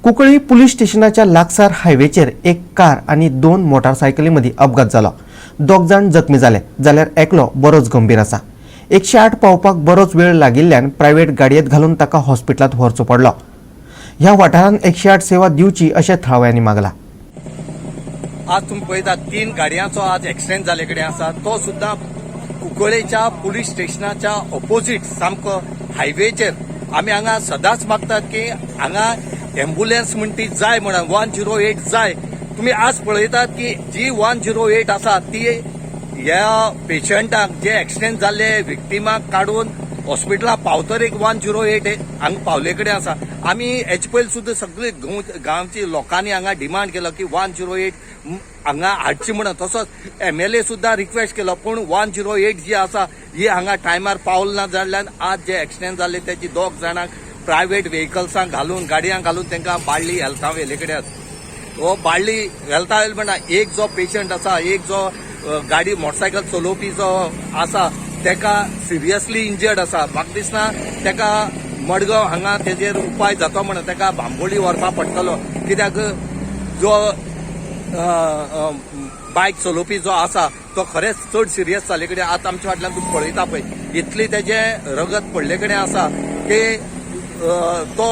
Cuncolim police स्टेशनाच्या लागसार हायवेचेर एक car आणि 2 मोटारसायकलीं अपघात जालो। दोग जाण जखमी जाले जाल्यार एकलो बरोच गंभीर आसा। 108 पावपाक बरोच वेळ लागिल्ल्यान प्रायव्हेट गाडयेंत घालून ताका हॉस्पिटलांत व्हरचो पडलो। ह्या वाठारांत 108 सेवा दिवची अशें थळाव्यांनी मागला। आज तुम्ही पळयता 3 गाडयांचो आज एक्सिडेंट जाले कडेन आसा, तो सुद्धा कुंकळेच्या पुलीस स्टेशनाच्या ऑपोजिट सामको हायवेचेर। आमी हांगा सदांच मागतात की हांगा एम्ब्युलन्स म्हणटी जाय म्हणून 108 जाय। तुम्ही आज पळयतात की जी 108 आसा ती ह्या पेशंटाक जे एक्सिडेंट जाल्ले विक्टिमाक काडून हॉस्पिटलाक पावतरीक 108 हांगा पावले कडेन आसा। आमी हेचे पयलीं सुद्दां सगळे गांवची लोकांनी हांगा डिमांड केलो की 108 हांगा हाडची म्हणून। तसोच MLA सुद्दां रिक्वेस्ट केलो, पूण 108 जी आसा ही हांगा टायमार पावल ना जाल्ल्यान आज जे एक्सिडेंट जाल्ले त्याची 2 जाणांक प्रायव्हेट व्हेकल्सांक घालून गाडयांक घालून तांकां बाळ्ळी हेल्था व्हेले कडेन हो बाळ्ळी हेल्था व्हेल म्हणटा। एक जो पेशंट आसा, एक जो गाडी मोटरसायकल चलोवपी जो आसा तेका सिरियसली इंजर्ड आसा। म्हाका दिसना तेका मडगांव हांगा तेजेर उपाय जातो म्हणून तेका बांबोळी व्हरपाक पडटलो, कित्याक जो बायक चलोवपी जो आसा तो खरेंच चड सिरियस जाले कडेन आतां आमच्या फाटल्यान तूं पळयता पळय इतली तेजे रगत पडले कडेन आसा की तो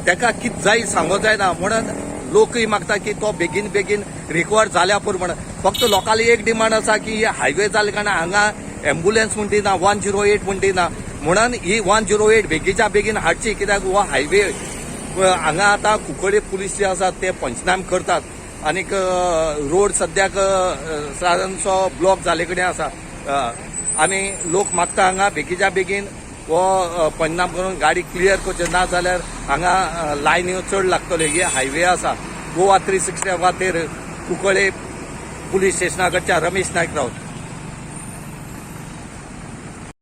तेका कितें जाय सांगो जायना म्हणून लोकय मागता की तो बेगीन बेगीन रिकवर जाल्या पुरो म्हणून। फक्त लोकांली एक डिमांड आसा की हायवे जाले कारणान हांगा एम्ब्युलन्स म्हणटी ना, 108 म्हणटी ना म्हणून ही 108 बेगीच्या बेगीन हाडची, कित्याक हो हायवे हांगा आतां कुंकळी पुलीस जे आसा ते पंचनाम करतात आनीक रोड सद्याक सादारणसो ब्लॉक जाले कडेन आसा। आमी लोक मागता हांगा बेगीच्या बेगीन हो पंचनाम करून गाडी क्लियर करचे, ना जाल्यार हांगा लायन्यो चड लागतल्यो। हे हायवे आसा गोवा 360 वाटेर कुंकळे पुलीस स्टेशना कडच्या रमेश नायक रावत।